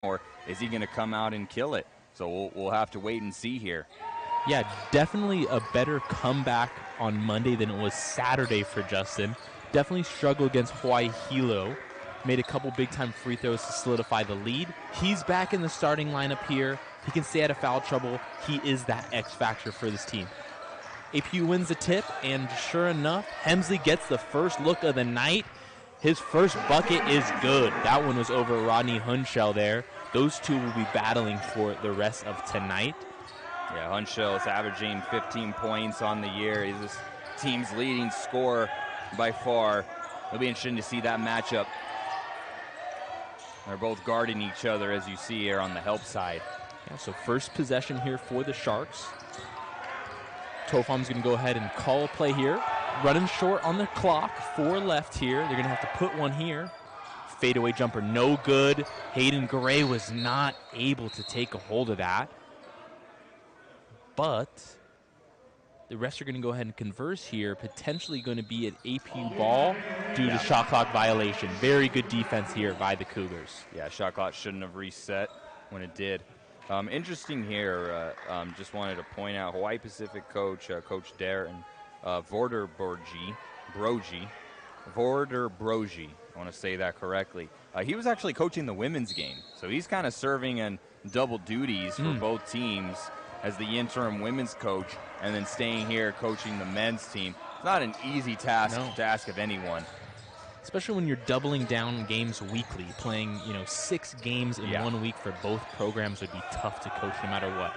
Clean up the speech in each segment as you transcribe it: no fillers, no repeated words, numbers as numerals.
or is he going to come out and kill it? So we'll have to wait and see here. Yeah, definitely a better comeback on Monday than it was Saturday for Justin. Definitely struggled against Hawaii Hilo. Made a couple big-time free throws to solidify the lead. He's back in the starting lineup here. He can stay out of foul trouble. He is that X factor for this team. APU wins the tip, and sure enough, Hemsley gets the first look of the night. His first bucket is good. That one was over Rodney Hunshell there. Those two will be battling for the rest of tonight. Yeah, Hunshell is averaging 15 points on the year. He's this team's leading scorer by far. It'll be interesting to see that matchup. They're both guarding each other, as you see here on the help side. Yeah, so first possession here for the Sharks. Tofam's going to go ahead and call a play here. Running short on the clock, 4 left here. They're going to have to put one here. Fadeaway jumper, no good. Hayden Gray was not able to take a hold of that. But the refs are going to go ahead and converse here, potentially going to be an APU ball due to shot clock violation. Very good defense here by the Cougars. Yeah, shot clock shouldn't have reset when it did. Interesting here, just wanted to point out, Hawaii Pacific coach, Coach Darren Vorderbrogi, I want to say that correctly. He was actually coaching the women's game, so he's kind of serving in double duties for both teams as the interim women's coach and then staying here coaching the men's team. It's not an easy task to ask of anyone. Especially when you're doubling down games weekly. Playing, 6 games in 1 week for both programs would be tough to coach no matter what.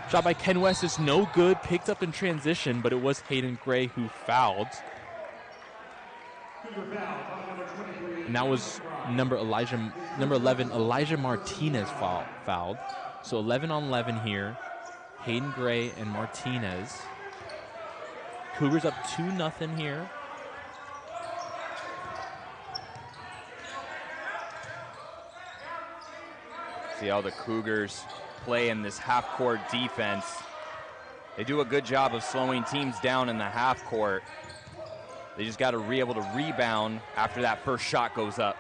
Shot by Ken West is no good. Picked up in transition, but it was Hayden Gray who fouled. And that was number 11, Elijah Martinez fouled. So 11 on 11 here. Hayden Gray and Martinez. Cougars up 2-0 here. See how the Cougars play in this half-court defense. They do a good job of slowing teams down in the half-court. They just got to be able to rebound after that first shot goes up.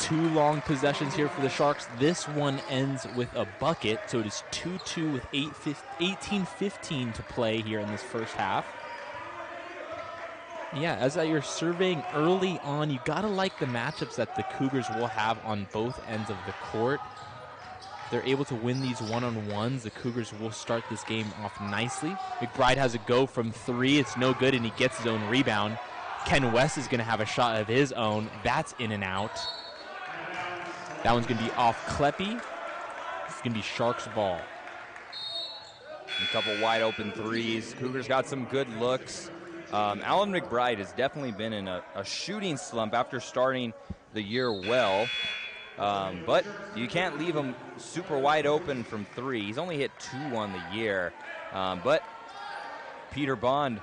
2 long possessions here for the Sharks. This one ends with a bucket, so it is 2-2 with 18:15 to play here in this first half. Yeah, as you're surveying early on, you got to like the matchups that the Cougars will have on both ends of the court. They're able to win these one-on-ones. The Cougars will start this game off nicely. McBride has a go from 3. It's no good, and he gets his own rebound. Ken West is going to have a shot of his own. That's in and out. That one's going to be off Kleppe. It's going to be Sharks ball. A couple wide-open threes. Cougars got some good looks. Alan McBride has definitely been in a shooting slump after starting the year well. But you can't leave him super wide open from 3. He's only hit 2 on the year. But Peter Bond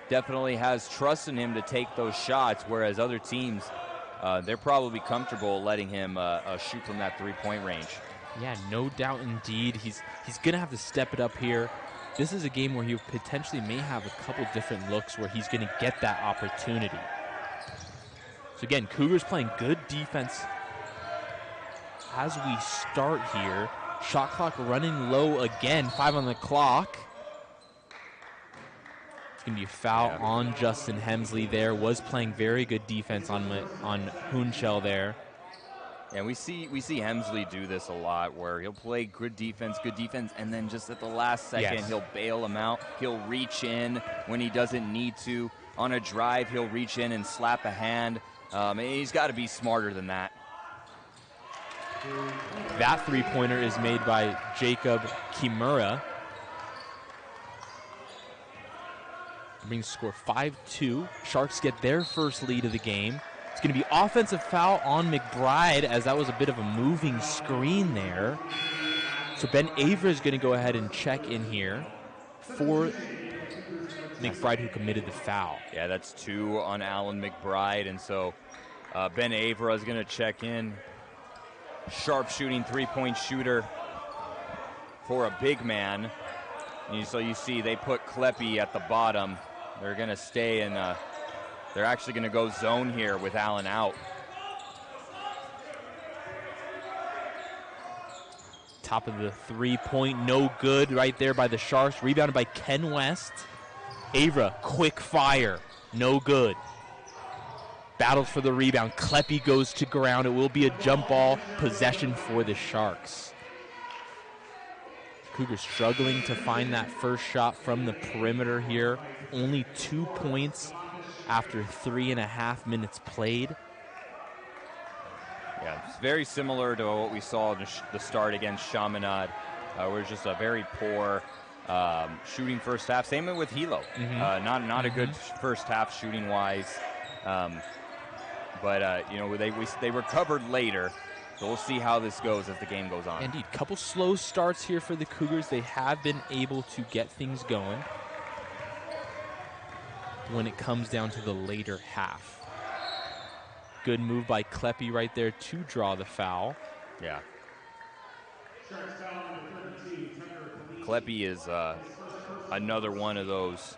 definitely has trust in him to take those shots, whereas other teams, they're probably comfortable letting him shoot from that 3-point range. Yeah, no doubt indeed. He's going to have to step it up here. This is a game where he potentially may have a couple different looks where he's going to get that opportunity. So again, Cougars playing good defense as we start here. Shot clock running low again, 5 on the clock. It's going to be a foul on Justin Hemsley there. Was playing very good defense on Hunshell there. And we see Hemsley do this a lot, where he'll play good defense, and then just at the last second, he'll bail him out. He'll reach in when he doesn't need to. On a drive, he'll reach in and slap a hand. And he's got to be smarter than that. That 3-pointer is made by Jacob Kimura. Brings the score 5-2. Sharks get their first lead of the game. It's going to be offensive foul on McBride, as that was a bit of a moving screen there. So Ben Avra is going to go ahead and check in here for McBride, who committed the foul. Yeah, that's 2 on Alan McBride, and so Ben Avra is going to check in. Sharp shooting 3-point shooter for a big man. And so you see they put Kleppe at the bottom. They're going to stay in they're actually going to go zone here with Allen out. top of the three-point, no good right there by the Sharks. Rebounded by Ken West. Avra, quick fire, no good. Battles for the rebound. Kleppe goes to ground. It will be a jump ball possession for the Sharks. Cougars struggling to find that first shot from the perimeter here. Only 2 points after 3.5 minutes played. Yeah, it's very similar to what we saw in the start against Chaminade, where it's just a very poor shooting first half. Same with Hilo. Not a good first half shooting wise. But you know, they recovered later. So we'll see how this goes as the game goes on. Indeed, couple slow starts here for the Cougars. They have been able to get things going when it comes down to the later half. Good move by Kleppe right there to draw the foul. Yeah. Kleppe is another one of those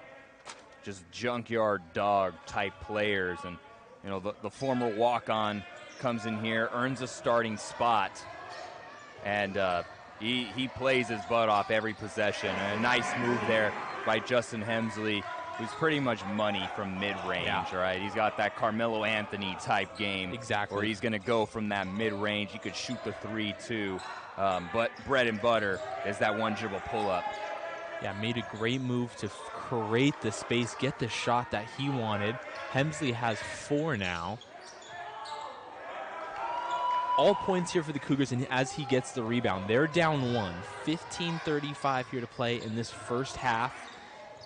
just junkyard dog type players, and you know, the former walk-on comes in here, earns a starting spot, and he plays his butt off every possession. And a nice move there by Justin Hemsley, who's pretty much money from mid-range, right? He's got that Carmelo Anthony type game. Exactly. Where he's going to go from that mid-range. He could shoot the three, too. But bread and butter is that one dribble pull-up. Yeah, made a great move to create the space, get the shot that he wanted. Hemsley has 4 now. All points here for the Cougars, and as he gets the rebound, they're down 1. 15:35 here to play in this first half.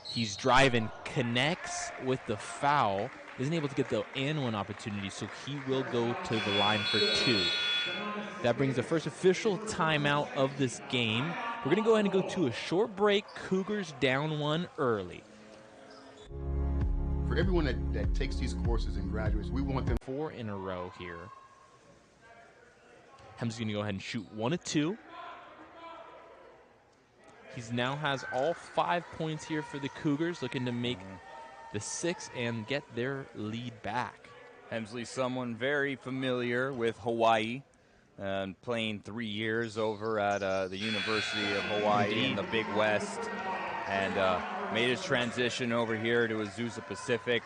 He's driving, connects with the foul, isn't able to get the and one opportunity, so he will go to the line for 2. That brings the first official timeout of this game. We're going to go ahead and go to a short break. Cougars down 1 early. For everyone that takes these courses and graduates, we want them 4 in a row here. Hem's going to go ahead and shoot 1 of 2. He now has all 5 points here for the Cougars, looking to make the 6 and get their lead back. Hemsley, someone very familiar with Hawaii, playing 3 years over at the University of Hawaii in the Big West, and made his transition over here to Azusa Pacific.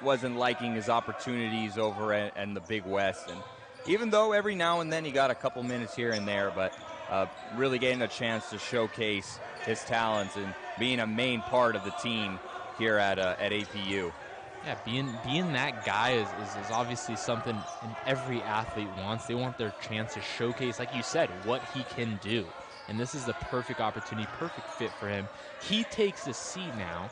Wasn't liking his opportunities over in the Big West, and even though every now and then he got a couple minutes here and there, but really getting a chance to showcase his talents and being a main part of the team here at APU. Yeah, being that guy is obviously something every athlete wants. They want their chance to showcase, like you said, what he can do. And this is the perfect opportunity, perfect fit for him. He takes a seat now.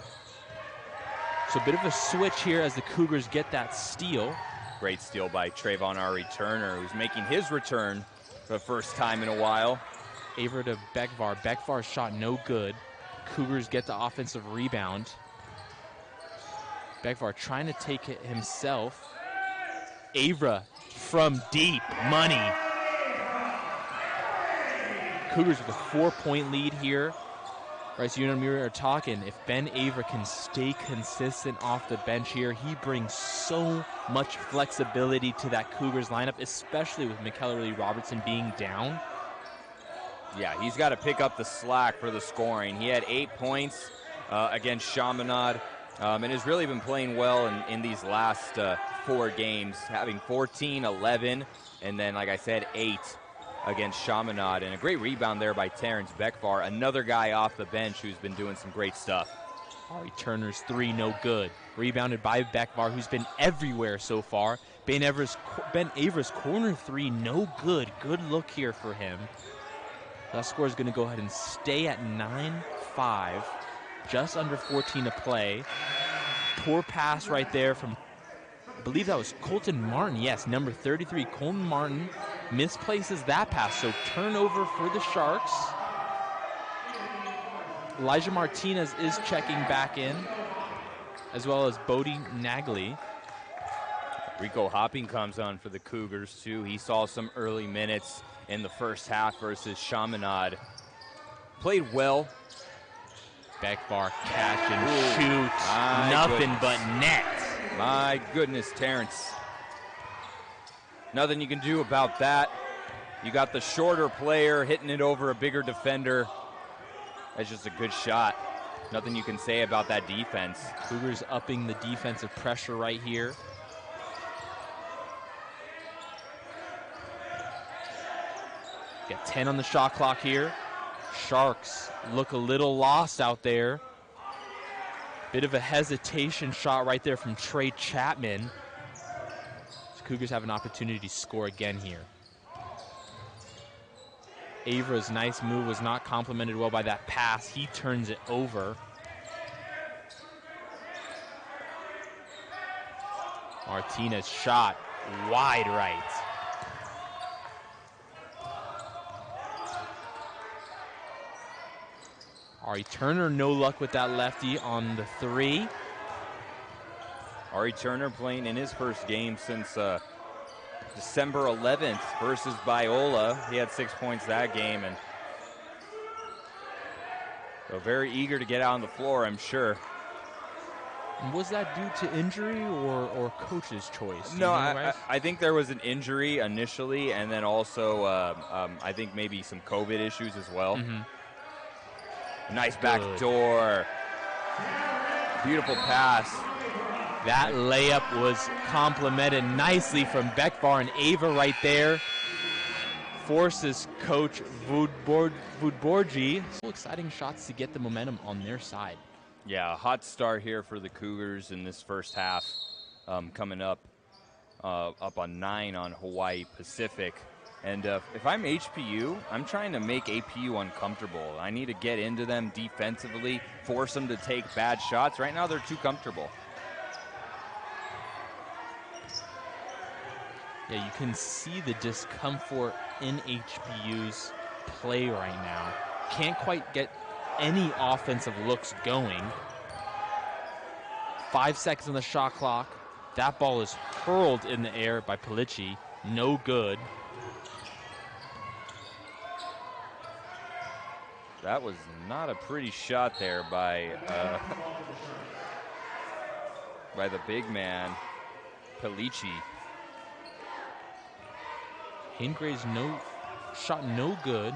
So a bit of a switch here as the Cougars get that steal. Great steal by Trayvon Ari Turner, who's making his return for the first time in a while. Avra to Bekvar. Bekvar's shot no good. Cougars get the offensive rebound. Bekvar trying to take it himself. Avra from deep. Money. Cougars with a 4-point lead here. Right, so you and me are talking, if Ben Avra can stay consistent off the bench here, he brings so much flexibility to that Cougars lineup, especially with McKellar Robertson being down. Yeah, he's got to pick up the slack for the scoring. He had 8 points against Chaminade, and has really been playing well in these last 4 games, having 14, 11, and then, like I said, 8 against Chaminade, and a great rebound there by Terrence Bekvar, another guy off the bench who's been doing some great stuff. Ari Turner's 3 no good. Rebounded by Bekvar, who's been everywhere so far. Ben Avra's corner 3 no good. Good look here for him. That score is going to go ahead and stay at 9-5. Just under 14 to play. Poor pass right there from, I believe that was Colton Martin. Yes, number 33, Colton Martin misplaces that pass. So turnover for the Sharks. Elijah Martinez is checking back in, as well as Bodie Nagley. Rico Hopping comes on for the Cougars, too. He saw some early minutes in the first half versus Chaminade. Played well. Bekvar catch and shoot. Nothing but net. My goodness, Terrence. Nothing you can do about that. You got the shorter player hitting it over a bigger defender. That's just a good shot. Nothing you can say about that defense. Cougars upping the defensive pressure right here. Got 10 on the shot clock here. Sharks look a little lost out there. Bit of a hesitation shot right there from Trey Chapman. So Cougars have an opportunity to score again here. Avra's nice move was not complemented well by that pass. He turns it over. Martinez shot wide right. Ari Turner, no luck with that lefty on the 3. Ari Turner playing in his first game since December 11th versus Biola. He had 6 points that game, and so very eager to get out on the floor, I'm sure. And was that due to injury or coach's choice? No, I think there was an injury initially, and then also I think maybe some COVID issues as well. Mm-hmm. Nice back door. Beautiful pass. That layup was complemented nicely from Bekvar and Ava right there. Forces coach Vudborgi. So exciting shots to get the momentum on their side. Yeah, a hot start here for the Cougars in this first half. Coming up on 9 on Hawaii Pacific. And if I'm HPU, I'm trying to make APU uncomfortable. I need to get into them defensively, force them to take bad shots. Right now, they're too comfortable. Yeah, you can see the discomfort in HPU's play right now. Can't quite get any offensive looks going. 5 seconds on the shot clock. That ball is hurled in the air by Palici. No good. That was not a pretty shot there by the big man, Palici. Haingrave's shot no good.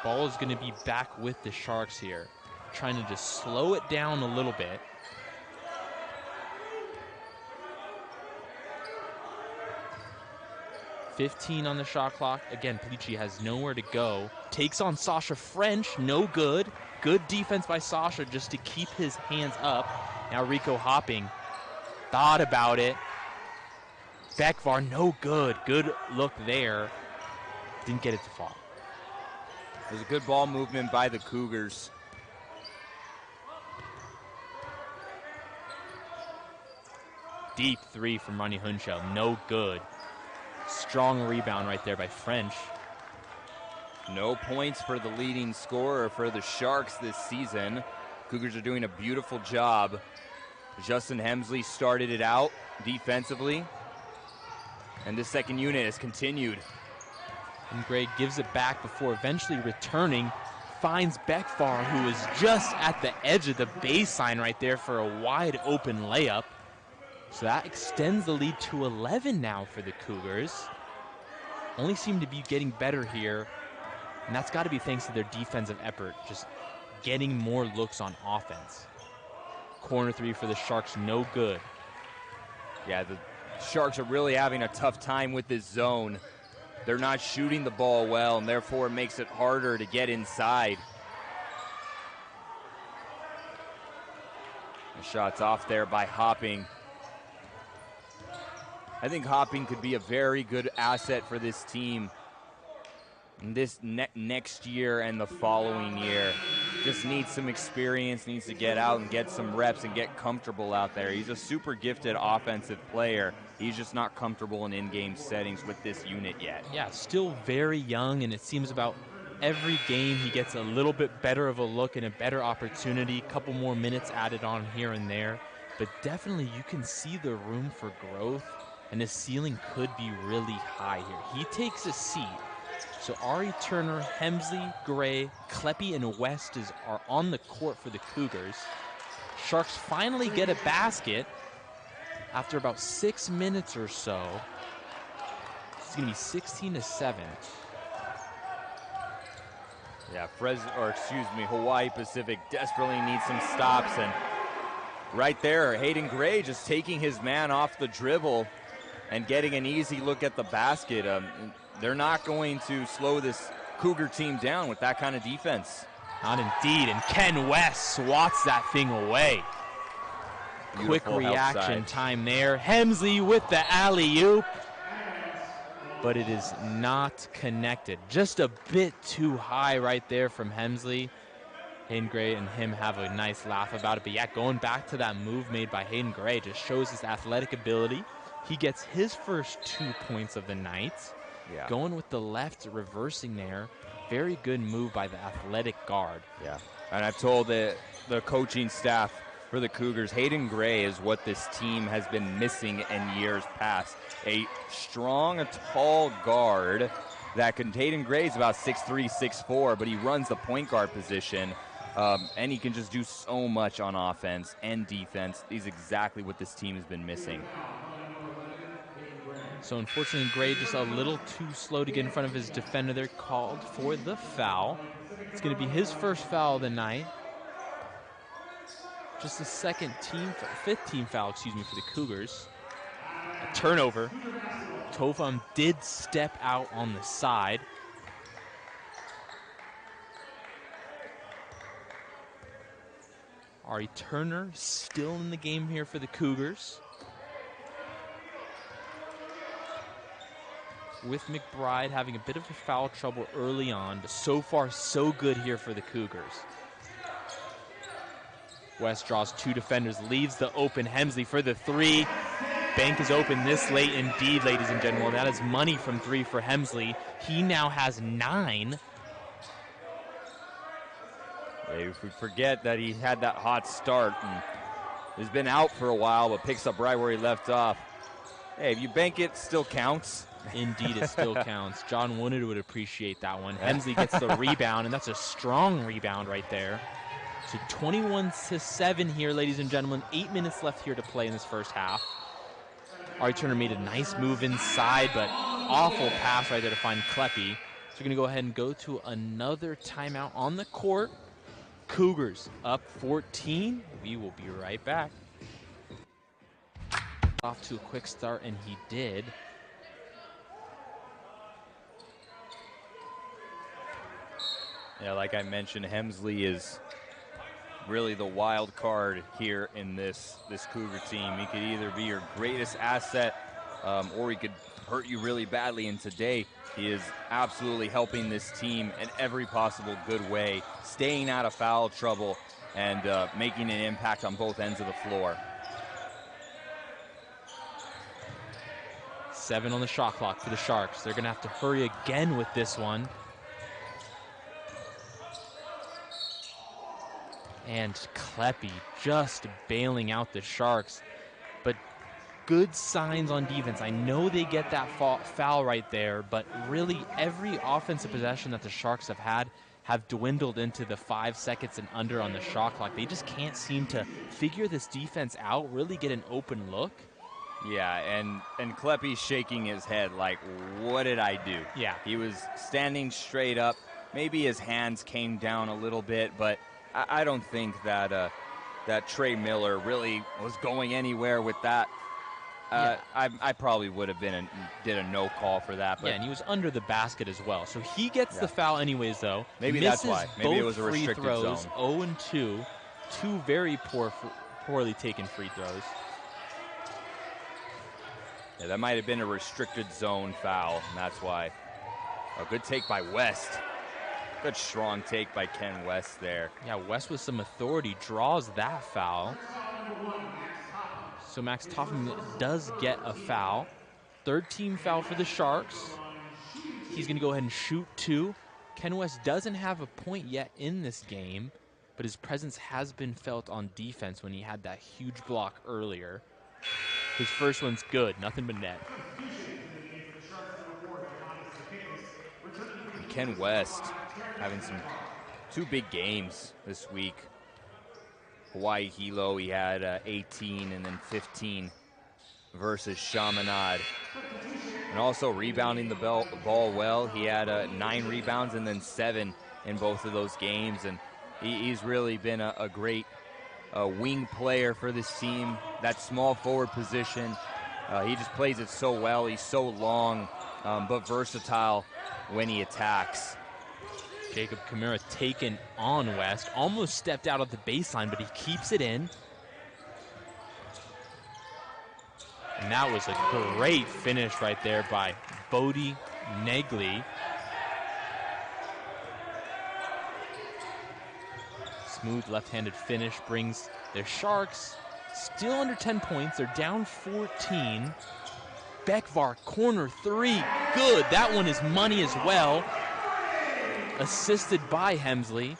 Ball is going to be back with the Sharks here. Trying to just slow it down a little bit. .15 on the shot clock. Again, Palici has nowhere to go. Takes on Sasha French, no good. Good defense by Sasha just to keep his hands up. Now Rico hopping. Thought about it. Bekvar, no good. Good look there. Didn't get it to fall. It was a good ball movement by the Cougars. Deep 3 from Ronnie Hunchel, no good. Strong rebound right there by French. No points for the leading scorer for the Sharks this season. Cougars are doing a beautiful job. Justin Hemsley started it out defensively, and this second unit has continued. And Gray gives it back before eventually returning. Finds Bekvar, who is just at the edge of the baseline right there for a wide open layup. So that extends the lead to 11 now for the Cougars. Only seem to be getting better here, and that's got to be thanks to their defensive effort, just getting more looks on offense. Corner 3 for the Sharks, no good. Yeah, the Sharks are really having a tough time with this zone. They're not shooting the ball well, and therefore it makes it harder to get inside. The shot's off there by Hopping. I think Hopping could be a very good asset for this team this next year and the following year. Just needs some experience, needs to get out and get some reps and get comfortable out there. He's a super gifted offensive player. He's just not comfortable in in-game settings with this unit yet. Yeah, still very young, and it seems about every game he gets a little bit better of a look and a better opportunity. Couple more minutes added on here and there. But definitely you can see the room for growth, and his ceiling could be really high here. He takes a seat. So Ari Turner, Hemsley, Gray, Kleppe, and West are on the court for the Cougars. Sharks finally get a basket after about 6 minutes or so. It's going to be 16-7. Yeah, Hawaii Pacific desperately needs some stops, and right there, Hayden Gray just taking his man off the dribble and getting an easy look at the basket. They're not going to slow this Cougar team down with that kind of defense. Not indeed, and Ken West swats that thing away. Beautiful Quick reaction outside time there. Hemsley with the alley-oop, but it is not connected. Just a bit too high right there from Hemsley. Hayden Gray and him have a nice laugh about it. But yeah, going back to that move made by Hayden Gray just shows his athletic ability. He gets his first 2 points of the night. Yeah. Going with the left, reversing there. Very good move by the athletic guard. Yeah, and I've told the coaching staff for the Cougars, Hayden Gray is what this team has been missing in years past. A strong, tall guard that can. Hayden Gray is about 6'3", 6'4", but he runs the point guard position, and he can just do so much on offense and defense. He's exactly what this team has been missing. So unfortunately, Gray just a little too slow to get in front of his defender there, called for the foul. It's going to be his first foul of the night. Just the fifth team foul, for the Cougars. A turnover. Tofam did step out on the side. Ari Turner still in the game here for the Cougars. With McBride having a bit of a foul trouble early on, but so far so good here for the Cougars. West draws 2 defenders, leaves the open Hemsley for the 3. Bank is open this late indeed, ladies and gentlemen. That is money from 3 for Hemsley. He now has 9. If we forget that he had that hot start and has been out for a while, but picks up right where he left off. Hey, if you bank it, still counts. Indeed, it still counts. John Woodard would appreciate that one. Hemsley gets the rebound, and that's a strong rebound right there. So 21-7 here, ladies and gentlemen. 8 minutes left here to play in this first half. Ari Turner made a nice move inside, but awful pass right there to find Kleppe. So we're going to go ahead and go to another timeout on the court. Cougars up 14. We will be right back. Off to a quick start, and he did. Yeah, like I mentioned, Hemsley is really the wild card here in this Cougar team. He could either be your greatest asset or he could hurt you really badly. And today, he is absolutely helping this team in every possible good way, staying out of foul trouble and making an impact on both ends of the floor. 7 on the shot clock for the Sharks. They're going to have to hurry again with this one. And Kleppe just bailing out the Sharks. But good signs on defense. I know they get that foul right there, but really every offensive possession that the Sharks have had have dwindled into the 5 seconds and under on the shot clock. They just can't seem to figure this defense out, really get an open look. Yeah, and Kleppe's shaking his head like, what did I do? Yeah. He was standing straight up. Maybe his hands came down a little bit, but I don't think that that Trey Miller really was going anywhere with that. Yeah. I probably would have did a no call for that. But yeah, and he was under the basket as well. So he gets the foul anyways, though. Maybe that's why. Maybe it was a restricted zone. 0 and 2. 2 very poorly taken free throws. Yeah, that might have been a restricted zone foul, and that's why. A good take by West. Good strong take by Ken West there. Yeah, West with some authority draws that foul. So Max Topham does get a foul. 3rd team foul for the Sharks. He's going to go ahead and shoot 2. Ken West doesn't have a point yet in this game, but his presence has been felt on defense when he had that huge block earlier. His first one's good, nothing but net. Ken West having 2 big games this week. Hawaii Hilo, he had 18 and then 15 versus Chaminade. and also rebounding the ball well. He had 9 rebounds and then 7 in both of those games, and he's really been a great wing player for this team. That small forward position, he just plays it so well. He's so long, but versatile when he attacks. Jacob Kamara taken on West, almost stepped out of the baseline, but he keeps it in. And that was a great finish right there by Bodie Negley. Smooth left-handed finish brings their Sharks still under 10 points. They're down 14. Bekvar, corner 3, good. That one is money as well. Assisted by Hemsley.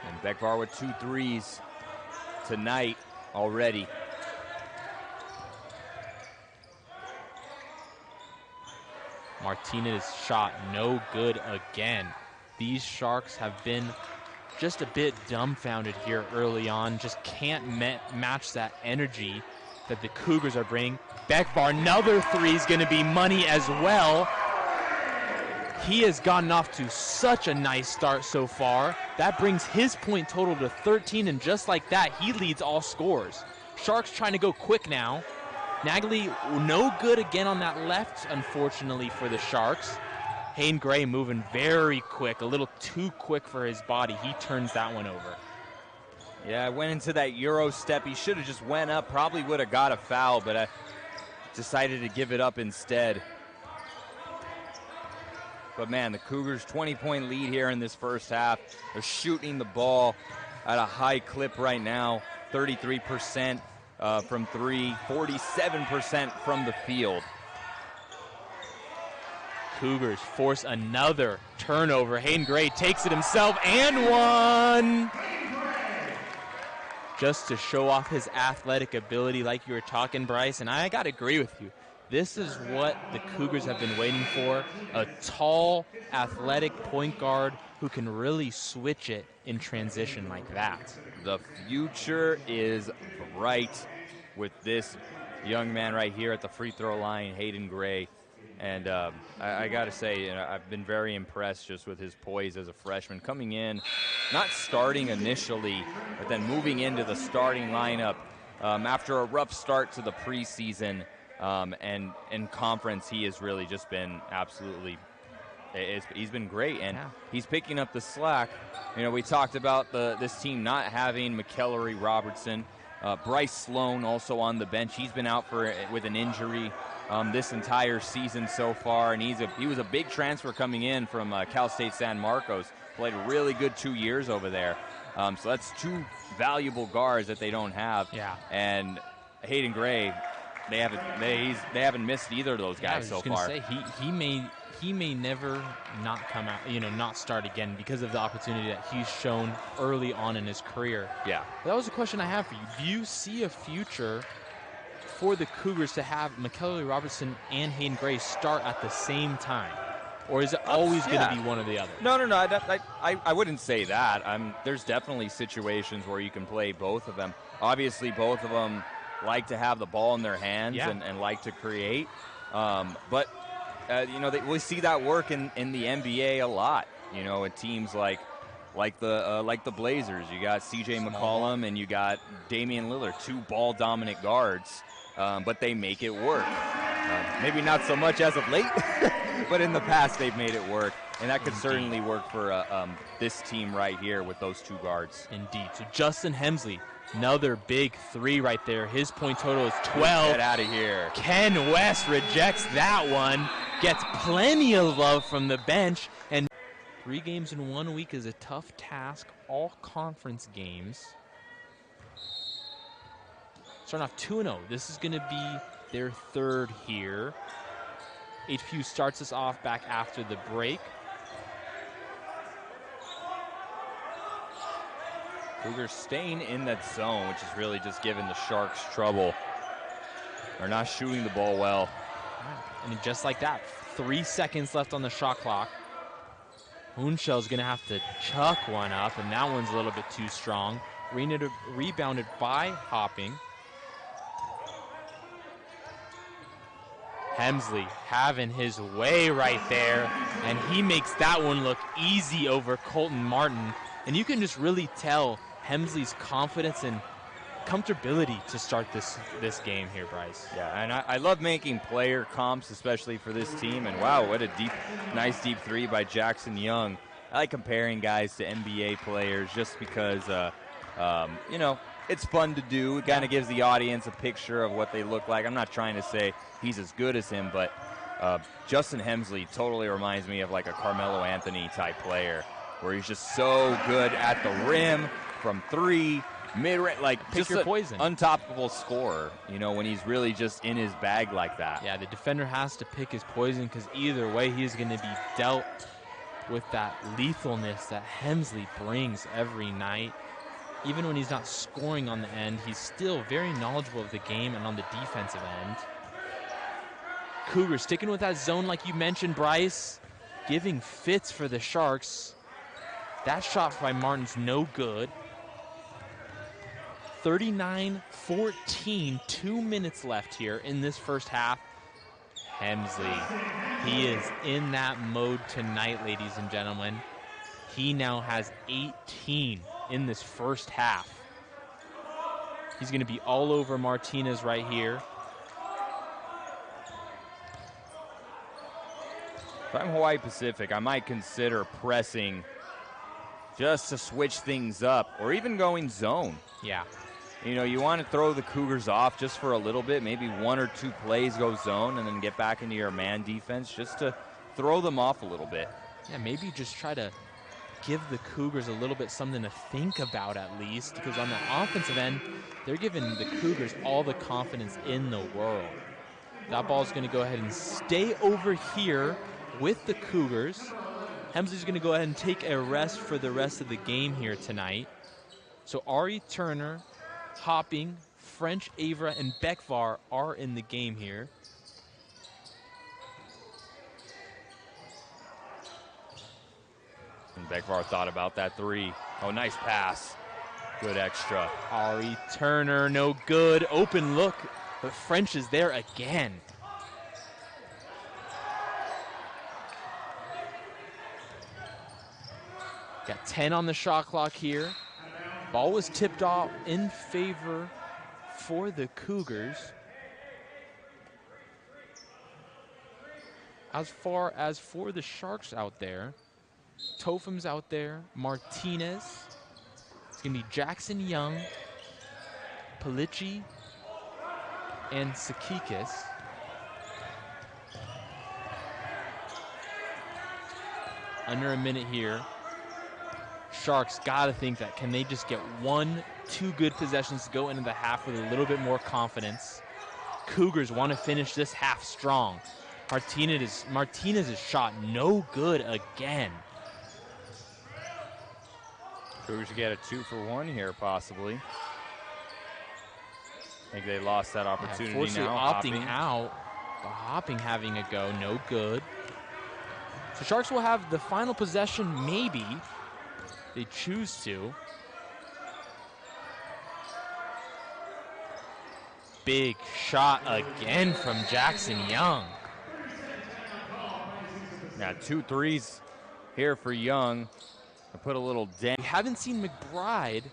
And Bekvar with 2 threes tonight already. Martinez shot no good again. These Sharks have been just a bit dumbfounded here early on. Just can't match that energy that the Cougars are bringing. Bekvar, another 3 is going to be money as well. He has gotten off to such a nice start so far. That brings his point total to 13, and just like that, he leads all scores. Sharks trying to go quick now. Nagley, no good again on that left, unfortunately, for the Sharks. Hayden Gray moving very quick, a little too quick for his body. He turns that one over. Yeah, went into that Euro step. He should have just went up, probably would have got a foul, but I decided to give it up instead. But man, the Cougars 20-point lead here in this first half. They're shooting the ball at a high clip right now, 33% from 3, 47% from the field. Cougars force another turnover. Hayden Gray takes it himself and one. Just to show off his athletic ability like you were talking, Bryce, and I got to agree with you. This is what the Cougars have been waiting for, a tall, athletic point guard who can really switch it in transition like that. The future is bright with this young man right here at the free throw line, Hayden Gray. And I got to say, I've been very impressed just with his poise as a freshman. Coming in, not starting initially, but then moving into the starting lineup after a rough start to the preseason. And in conference, he has really just been absolutely, he's been great, and he's picking up the slack. You know, we talked about this team not having McKellery Robertson. Bryce Sloan also on the bench. He's been out with an injury this entire season so far, and he was a big transfer coming in from Cal State San Marcos. Played a really good 2 years over there. So that's 2 valuable guards that they don't have. Yeah. And Hayden Gray, they haven't missed either of those guys so far. Say, he may never not come out, not start again because of the opportunity that he's shown early on in his career. Yeah. But that was a question I have for you. Do you see a future for the Cougars to have McKellery Robertson and Hayden Gray start at the same time? Or is it always going to be one or the other? No. I wouldn't say that. There's definitely situations where you can play both of them. Obviously, both of them like to have the ball in their hands and like to create. But we see that work in the NBA a lot. At teams like the Blazers. You got C.J. McCollum and you got Damian Lillard, 2 ball-dominant guards, but they make it work. Maybe not so much as of late, but in the past they've made it work. And that could certainly work for this team right here with those 2 guards. Indeed. So Justin Hemsley, another big 3 right there. His point total is 12. Get out of here. Ken West rejects that one. Gets plenty of love from the bench. And 3 games in 1 week is a tough task. All conference games. Starting off 2-0. This is going to be their 3rd here. HPU starts us off back after the break. Cougars staying in that zone, which is really just giving the Sharks trouble. They're not shooting the ball well. And just like that, 3 seconds left on the shot clock. Moonshell's going to have to chuck one up, and that one's a little bit too strong. Rebounded by Hopping. Hemsley having his way right there, and he makes that one look easy over Colton Martin. And you can just really tell Hemsley's confidence and comfortability to start this game here, Bryce. Yeah, and I love making player comps, especially for this team. And wow, what a nice deep three by Jackson Young. I like comparing guys to NBA players just because, you know, it's fun to do. It kind of gives the audience a picture of what they look like. I'm not trying to say he's as good as him, but Justin Hemsley totally reminds me of like a Carmelo Anthony type player, where he's just so good at the rim, from three, mid-range, like Pick just your an poison. untoppable scorer, you know, when he's really just in his bag like that. Yeah, the defender has to pick his poison, because either way he's going to be dealt with that lethalness that Hemsley brings every night. Even when he's not scoring on the end, he's still very knowledgeable of the game and on the defensive end. Cougars sticking with that zone like you mentioned, Bryce, giving fits for the Sharks. That shot by Martin's no good. 39-14, 2 minutes left here in this first half. Hemsley, he is in that mode tonight, ladies and gentlemen. He now has 18 in this first half. He's going to be all over Martinez right here. If I'm Hawaii Pacific, I might consider pressing just to switch things up, or even going zone. Yeah. You know, you want to throw the Cougars off just for a little bit, maybe 1 or 2 plays go zone, and then get back into your man defense just to throw them off a little bit. Yeah, maybe just try to give the Cougars a little bit something to think about at least, because on the offensive end, they're giving the Cougars all the confidence in the world. That ball's going to go ahead and stay over here with the Cougars. Hemsley's going to go ahead and take a rest for the rest of the game here tonight. So Ari Turner, Hopping, French, Avra, and Bekvar are in the game here. And Bekvar thought about that three. Oh, nice pass. Good extra. Ari Turner, no good. Open look, but French is there again. Got 10 on the shot clock here. Ball was tipped off in favor for the Cougars. As far as for the Sharks out there, Tofum's out there, Martinez. It's going to be Jackson Young, Palici, and Sakikis. Under a minute here. Sharks got to think that can they just get 1-2 good possessions to go into the half with a little bit more confidence. Cougars want to finish this half strong. Martinez's shot no good again. Cougars get a 2-for-1 here, possibly. I think they lost that opportunity now. Opting out, but Hopping having a go, no good. So Sharks will have the final possession, maybe. They choose to. Big shot again from Jackson Young. Now 2 threes here for Young. I put a little dent. We haven't seen McBride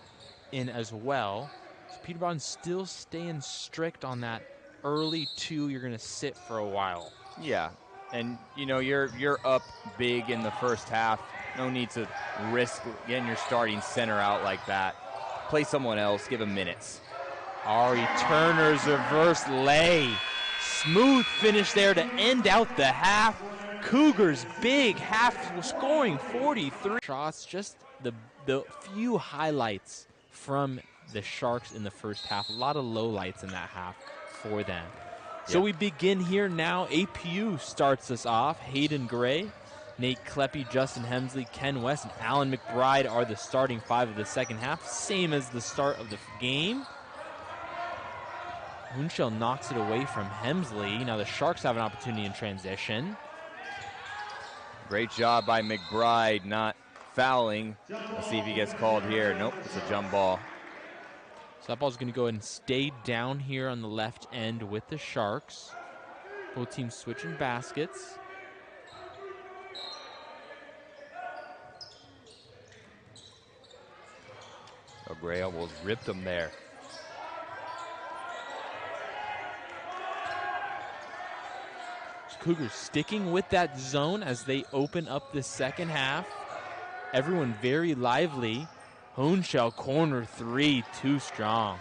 in as well. So Peterborough's still staying strict on that early 2. You're going to sit for a while. Yeah, and you know you're up big in the first half. No need to risk getting your starting center out like that. Play someone else. Give him minutes. Ari Turner's reverse lay. Smooth finish there to end out the half. Cougars big half scoring 43 shots. Just the few highlights from the Sharks in the first half. A lot of lowlights in that half for them. So we begin here now. APU starts us off. Hayden Gray, Nate Kleppe, Justin Hemsley, Ken West, and Alan McBride are the starting 5 of the second half. Same as the start of the game. Hunshell knocks it away from Hemsley. Now the Sharks have an opportunity in transition. Great job by McBride not fouling. Let's see if he gets called here. Nope, it's a jump ball. So that ball's going to go ahead and stay down here on the left end with the Sharks. Both teams switching baskets. So Gray almost ripped him there. Cougars sticking with that zone as they open up the second half. Everyone very lively. Hoonshell corner three, too strong.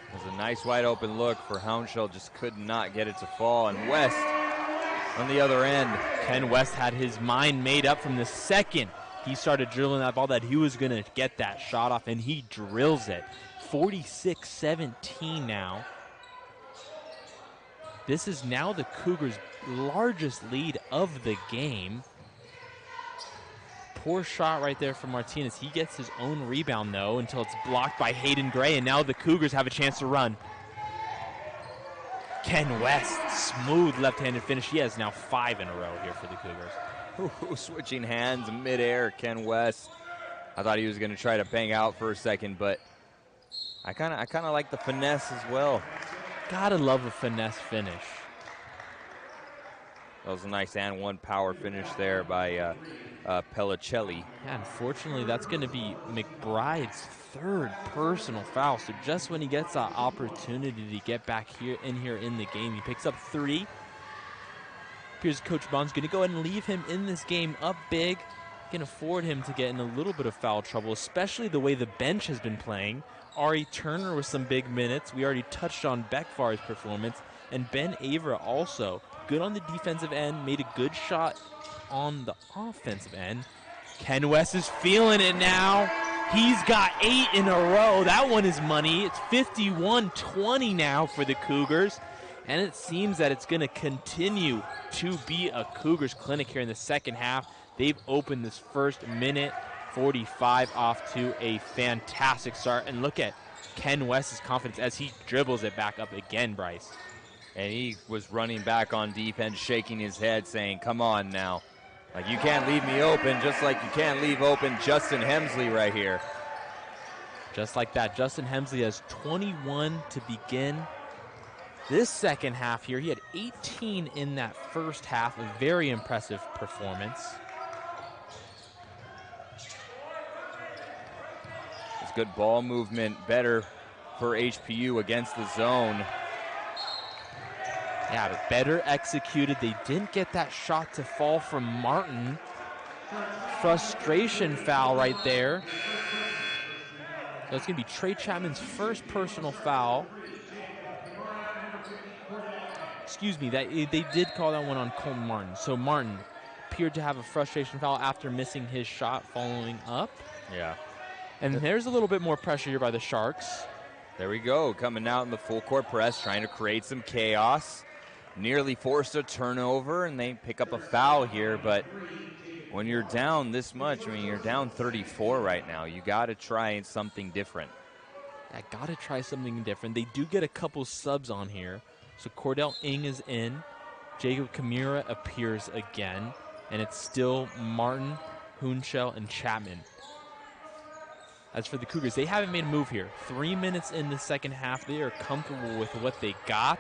It was a nice wide open look for Hounshell, just could not get it to fall. And West on the other end. Ken West had his mind made up from the second he started drilling that ball that he was going to get that shot off, and he drills it. 46-17 now. This is now the Cougars' largest lead of the game. Poor shot right there from Martinez. He gets his own rebound, though, until it's blocked by Hayden Gray, and now the Cougars have a chance to run. Ken West, smooth left-handed finish. He has now 5 in a row here for the Cougars. Ooh, switching hands midair, Ken West. I thought he was going to try to bang out for a second, but I kind of like the finesse as well. Gotta love a finesse finish. That was a nice and one power finish there by Pellicelli. Yeah, unfortunately, that's going to be McBride's 3rd personal foul. So just when he gets that opportunity to get back here in the game, he picks up 3. Appears Coach Bond's going to go ahead and leave him in this game up big. Can afford him to get in a little bit of foul trouble, especially the way the bench has been playing. Ari Turner with some big minutes. We already touched on Beckfar's performance. And Ben Avra also good on the defensive end, made a good shot on the offensive end. Ken West is feeling it now. He's got 8 in a row. That one is money. It's 51-20 now for the Cougars. And it seems that it's going to continue to be a Cougars clinic here in the second half. They've opened this first minute 45 off to a fantastic start. And look at Ken West's confidence as he dribbles it back up again, Bryce. And he was running back on defense, shaking his head, saying, come on now. Like, you can't leave me open, just like you can't leave open Justin Hemsley right here. Just like that, Justin Hemsley has 21 to begin this second half here. He had 18 in that first half, a very impressive performance. It's good ball movement, better for HPU against the zone. Yeah, but better executed. They didn't get that shot to fall from Martin. Frustration foul right there. So it's going to be Trey Chapman's first personal foul. Excuse me, they did call that one on Colton Martin. So Martin appeared to have a frustration foul after missing his shot following up. Yeah. And there's a little bit more pressure here by the Sharks. There we go, coming out in the full court press, trying to create some chaos. Nearly forced a turnover, and they pick up a foul here. But when you're down this much, I mean, you're down 34 right now. You got to try something different. I got to try something different. They do get a couple subs on here. So Cordell Ing is in. Jacob Kamira appears again. And it's still Martin, Hoonshell, and Chapman. As for the Cougars, they haven't made a move here. 3 minutes in the second half. They are comfortable with what they got,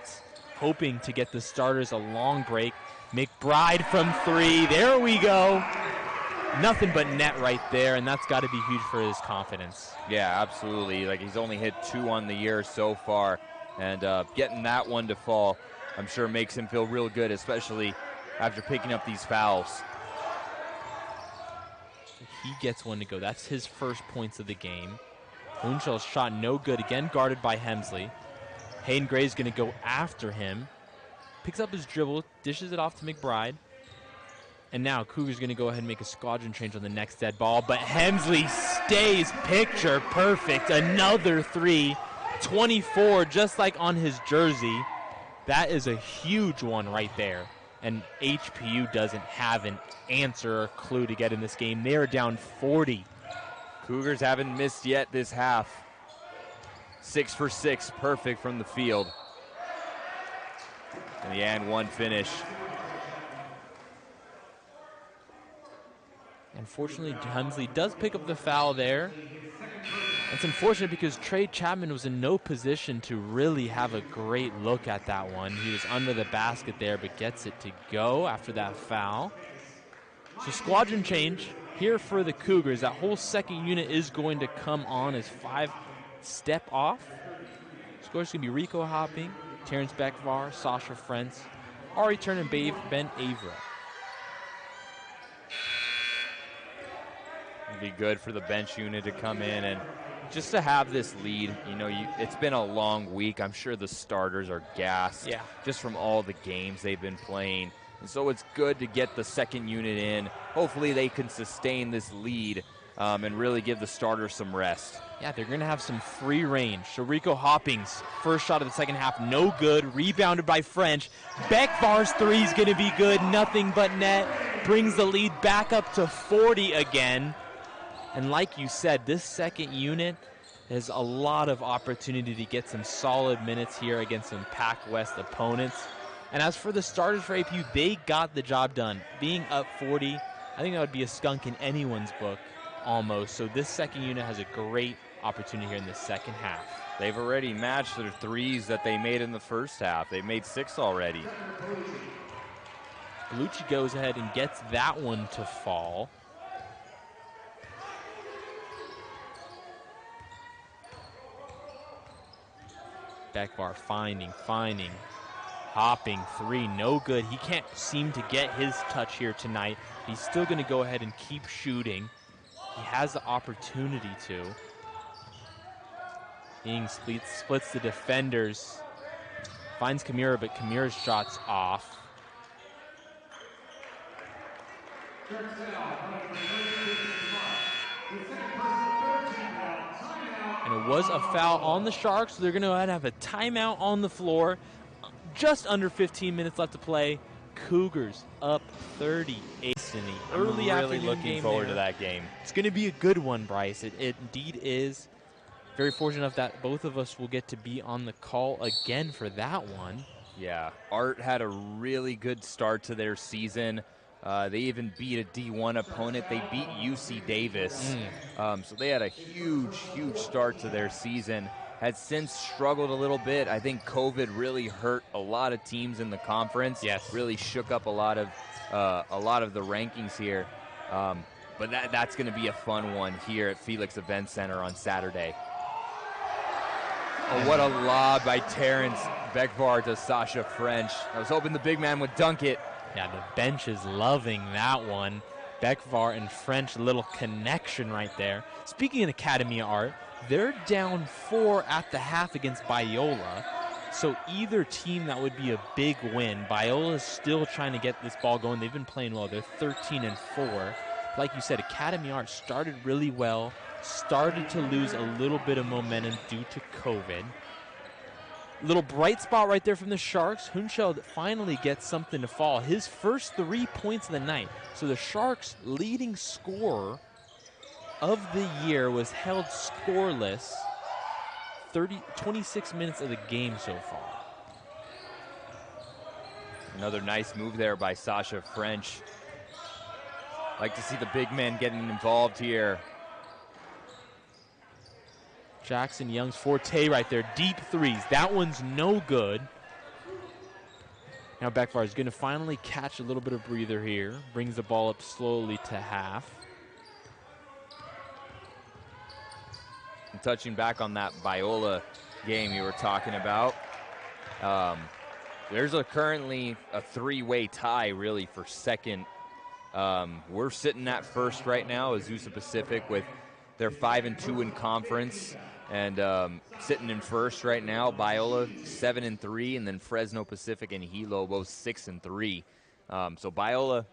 hoping to get the starters a long break. McBride from 3. There we go. Nothing but net right there, and that's got to be huge for his confidence. Yeah, absolutely. Like, he's only hit 2 on the year so far, and getting that one to fall, I'm sure makes him feel real good, especially after picking up these fouls. He gets one to go. That's his first points of the game. Hoonshell's shot no good, again guarded by Hemsley. Hayden Gray's going to go after him. Picks up his dribble, dishes it off to McBride. And now Cougar's going to go ahead and make a squadron change on the next dead ball. But Hemsley stays picture perfect. Another 3. 24, just like on his jersey. That is a huge one right there. And HPU doesn't have an answer or clue to get in this game. They're down 40. Cougars haven't missed yet this half. 6 for 6, perfect from the field. And the and one finish. Unfortunately, Hemsley does pick up the foul there. It's unfortunate because Trey Chapman was in no position to really have a great look at that one. He was under the basket there, but gets it to go after that foul. So squadron change here for the Cougars. That whole second unit is going to come on as 5 step off. Score's going to be Rico Hopping, Terrence Beckvar, Sasha French, Ari Turn, and Ben Avra. It'll be good for the bench unit to come in and just to have this lead. You know, it's been a long week. I'm sure the starters are gassed just from all the games they've been playing. And so it's good to get the second unit in. Hopefully they can sustain this lead and really give the starters some rest. Yeah, they're going to have some free range. So Rico Hopping's first shot of the second half, no good. Rebounded by French. Beckvar's three is going to be good. Nothing but net. Brings the lead back up to 40 again. And like you said, this second unit has a lot of opportunity to get some solid minutes here against some Pac West opponents. And as for the starters for APU, they got the job done. Being up 40, I think that would be a skunk in anyone's book almost. So this second unit has a great opportunity here in the second half. They've already matched their threes that they made in the first half. They made 6 already. Bellucci goes ahead and gets that one to fall. Beckvar finding. Hopping three, no good. He can't seem to get his touch here tonight. He's still going to go ahead and keep shooting. He has the opportunity to. Ing splits the defenders. Finds Kamira, but Kamira's shot's off. And it was a foul on the Sharks, so they're going to have a timeout on the floor. Just under 15 minutes left to play. Cougars up 38 in the early I'm afternoon really looking game forward there. to that game. It's going to be a good one, Bryce. It indeed is. Very fortunate enough that both of us will get to be on the call again for that one. Yeah, Art had a really good start to their season. They even beat a D1 opponent. They beat UC Davis. So they had a huge start to their season. Has since struggled a little bit. I think COVID really hurt a lot of teams in the conference. Yes. Really shook up a lot of the rankings here. But that's going to be a fun one here at Felix Event Center on Saturday. Oh, what a lob by Terrence Beckvar to Sasha French. I was hoping the big man would dunk it. Yeah, the bench is loving that one. Beckvar and French, a little connection right there. Speaking of Academy Art, they're down 4 at the half against Biola. So either team, that would be a big win. Biola's still trying to get this ball going. They've been playing well. They're 13-4. Like you said, Academy Art started really well, started to lose a little bit of momentum due to COVID. Little bright spot right there from the Sharks. Hunschel finally gets something to fall. His first 3 points of the night. So the Sharks' leading scorer of the year was held scoreless 26 minutes of the game so far. Another nice move there by Sasha French. Like to see the big man getting involved here. Jackson Young's forte right there. Deep threes. That one's no good. Now Beckvar is going to finally catch a little bit of breather here. Brings the ball up slowly to half. And touching back on that Biola game you were talking about, there's currently a 3-way tie really for second. We're sitting at first right now, Azusa Pacific, with their 5-2 in conference, and sitting in first right now, Biola 7-3, and then Fresno Pacific and Hilo both 6-3. So Biola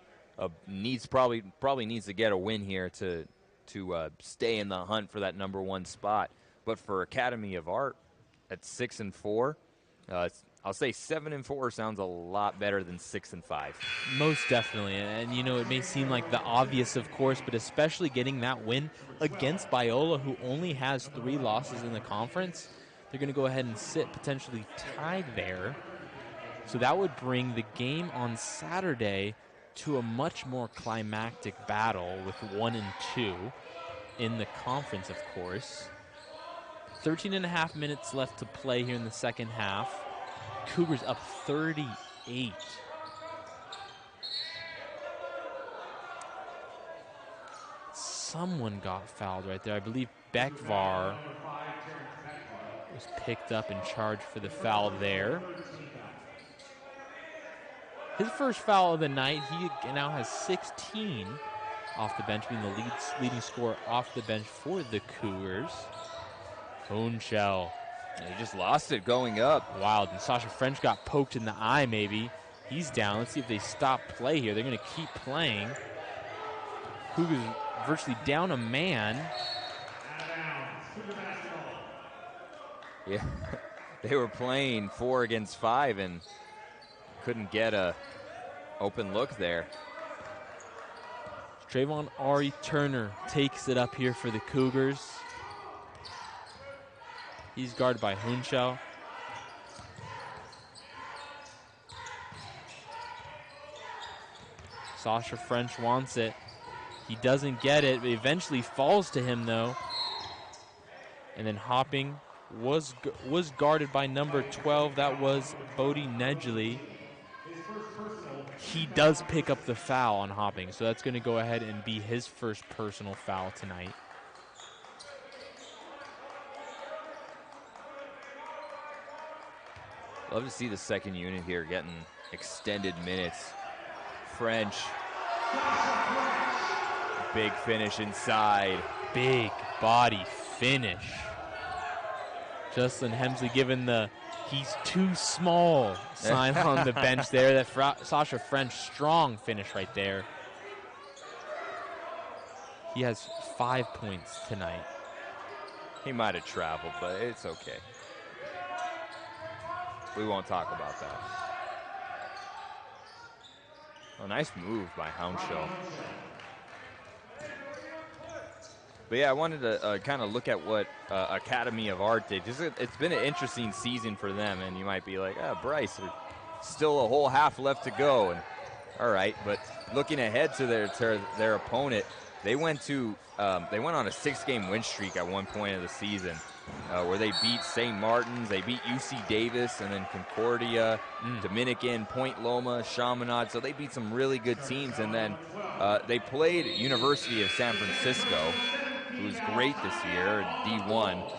probably needs to get a win here to stay in the hunt for that number 1 spot. But for Academy of Art at 6-4, I'll say 7-4 sounds a lot better than 6-5. Most definitely, and you know, it may seem like the obvious, of course, but especially getting that win against Biola, who only has 3 losses in the conference, they're going to go ahead and sit potentially tied there. So that would bring the game on Saturday to a much more climactic battle with 1 and 2 in the conference, of course. 13.5 minutes left to play here in the second half. Cougars up 38. Someone got fouled right there. I believe Bekvar was picked up and charged for the foul there. His first foul of the night. He now has 16 off the bench, being the leading scorer off the bench for the Cougars. Hohenschel. He just lost it going up. Wild. And Sasha French got poked in the eye, maybe. He's down. Let's see if they stop play here. They're going to keep playing. Cougars virtually down a man. Yeah, they were playing 4 against 5 and couldn't get a open look there. Trayvon Ari Turner takes it up here for the Cougars. He's guarded by Hohenschel. Sasha French wants it. He doesn't get it. It eventually falls to him, though. And then hopping was guarded by number 12. That was Bodie Nedgley. He does pick up the foul on hopping, so that's going to go ahead and be his first personal foul tonight. Love to see the second unit here getting extended minutes. French. Big finish inside. Big body finish. Justin Hemsley given the "he's too small" sign on the bench there. That Sasha French, strong finish right there. He has 5 points tonight. He might have traveled, but it's okay. We won't talk about that. A nice move by Hohenschel. But yeah, I wanted to kind of look at what Academy of Art did. It's been an interesting season for them, and you might be like, Bryce, there's still a whole half left to go. And all right, but looking ahead to their opponent, they went on a 6-game win streak at one point of the season, where they beat St. Martin's, they beat UC Davis, and then Concordia, Dominican, Point Loma, Chaminade. So they beat some really good teams, and then they played University of San Francisco, who's great this year, D1,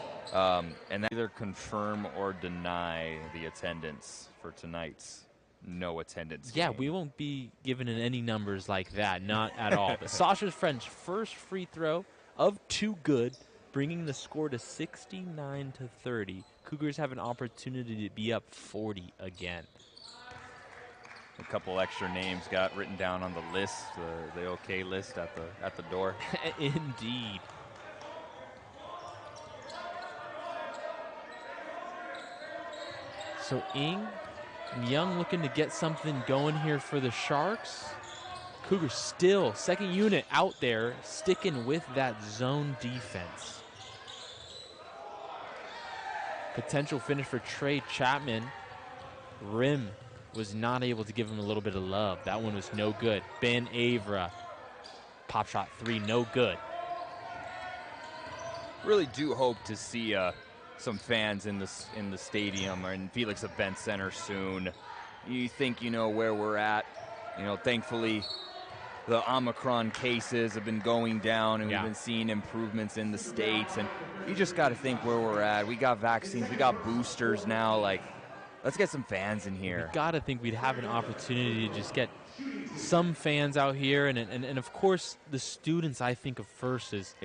and that either confirm or deny the attendance for tonight's no attendance Yeah, game. we won't be giving it any numbers like that, not at all. But Sasha French, first free throw of 2 good, bringing the score to 69-30. Cougars have an opportunity to be up 40 again. A couple extra names got written down on the list, the OK list at the door. Indeed. So Ng and Young looking to get something going here for the Sharks. Cougars still, second unit out there, sticking with that zone defense. Potential finish for Trey Chapman. Rim was not able to give him a little bit of love. That one was no good. Ben Avra, pop shot 3, no good. Really do hope to see some fans in the stadium or in Felix Event Center soon. You think you know where we're at. You know, thankfully the Omicron cases have been going down, and we've been seeing improvements in the States. And you just got to think where we're at. We got vaccines. We got boosters now. Like, let's get some fans in here. We got to think we'd have an opportunity to just get some fans out here. And of course, the students I think of first is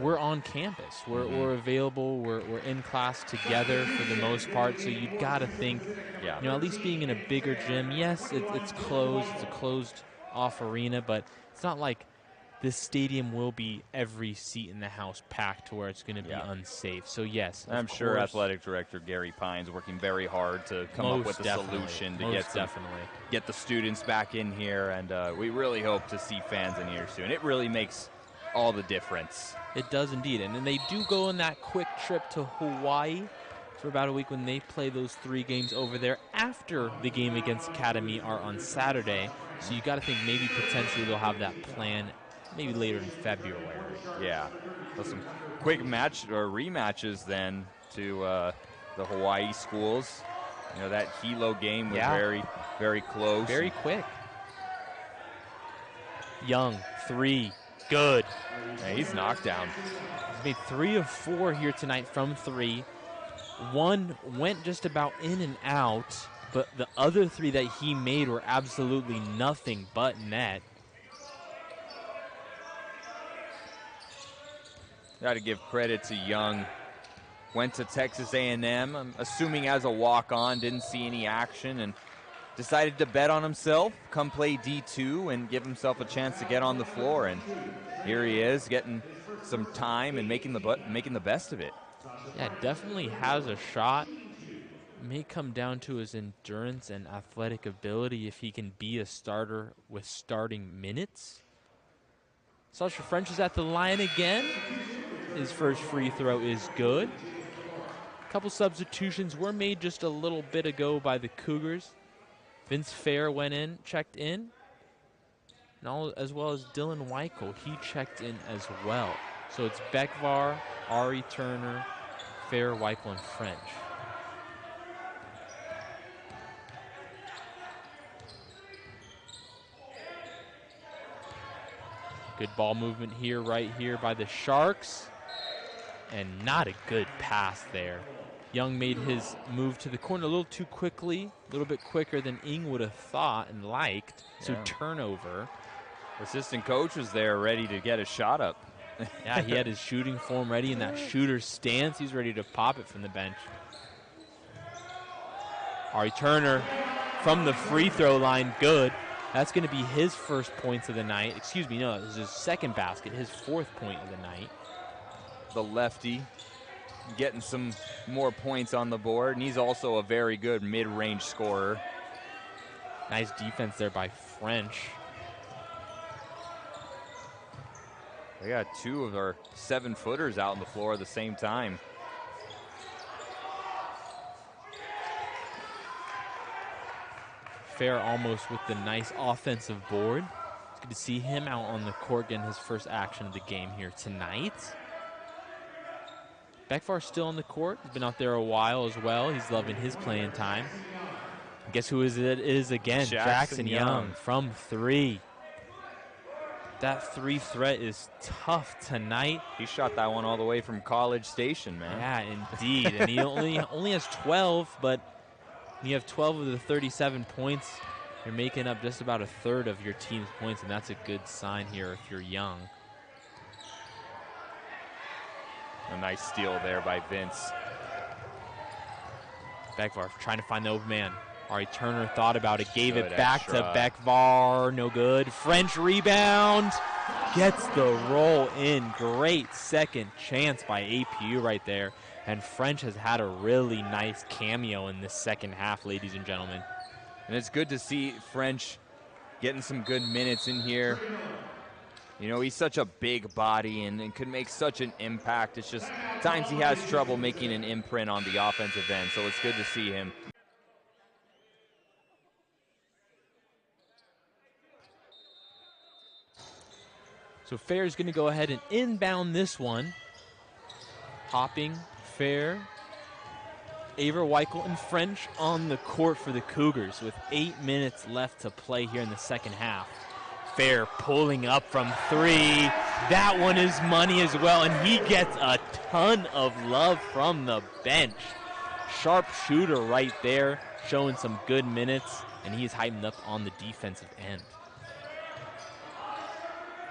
we're on campus. We're available. We're in class together for the most part. So you got to think, you know, at least being in a bigger gym. Yes, it's closed. It's a closed-off arena, but it's not like this stadium will be every seat in the house packed to where it's going to be unsafe. So, yes, I'm sure Athletic Director Gary Pine's working very hard to come up with a solution to get the students back in here, and we really hope to see fans in here soon. It really makes all the difference. It does indeed, and then they do go on that quick trip to Hawaii for about a week when they play those 3 games over there after the game against Academy are on Saturday. So you got to think maybe potentially they'll have that plan maybe later in February. Yeah. Well, some quick match or rematches then to the Hawaii schools. You know, that Hilo game was very, very close. Very quick. Young, 3, good. Yeah, he's knocked down. He's made 3 of 4 here tonight from 3. 1 went just about in and out, but the other 3 that he made were absolutely nothing but net. Got to give credit to Young. Went to Texas A&M, I'm assuming as a walk-on, didn't see any action, and decided to bet on himself, come play D2 and give himself a chance to get on the floor. And here he is, getting some time and making the best of it. Yeah, definitely has a shot. May come down to his endurance and athletic ability if he can be a starter with starting minutes. Sasha French is at the line again. His first free throw is good. A couple substitutions were made just a little bit ago by the Cougars. Vince Fair went in, checked in, and as well as Dylan Weichel. He checked in as well. So it's Bekvar, Ari Turner, Fair, Weichel, and French. Good ball movement here, right here by the Sharks. And not a good pass there. Young made his move to the corner a little too quickly, a little bit quicker than Ing would have thought and liked. So turnover. Assistant coach was there ready to get a shot up. Yeah, he had his shooting form ready in that shooter's stance. He's ready to pop it from the bench. Ari Turner from the free throw line, good. That's going to be his first points of the night. Excuse me, no, it was his second basket, his 4th point of the night. The lefty getting some more points on the board, and he's also a very good mid-range scorer. Nice defense there by French. We got 2 of our 7-footers out on the floor at the same time. Fair almost with the nice offensive board. It's good to see him out on the court getting his first action of the game here tonight. Bekvar still on the court. He's been out there a while as well. He's loving his playing time. Guess who it is again? Jackson Young from 3. That 3 threat is tough tonight. He shot that one all the way from College Station, man. Yeah, indeed. And he only has 12, but when you have 12 of the 37 points, you're making up just about a third of your team's points, and that's a good sign here if you're Young. A nice steal there by Vince. Bekvar trying to find the open man. Ari Turner thought about it, gave Good it back extra. to Bekvar, no good. French rebound, gets the roll in. Great second chance by APU right there. And French has had a really nice cameo in this second half, ladies and gentlemen. And it's good to see French getting some good minutes in here. You know, he's such a big body and could make such an impact. It's just times he has trouble making an imprint on the offensive end, so it's good to see him. So Fair's going to go ahead and inbound this one. Hopping, Fair, Aver, Weichel, and French on the court for the Cougars with 8 minutes left to play here in the second half. Fair pulling up from 3. That one is money as well, and he gets a ton of love from the bench. Sharp shooter right there, showing some good minutes, and he's hyping up on the defensive end.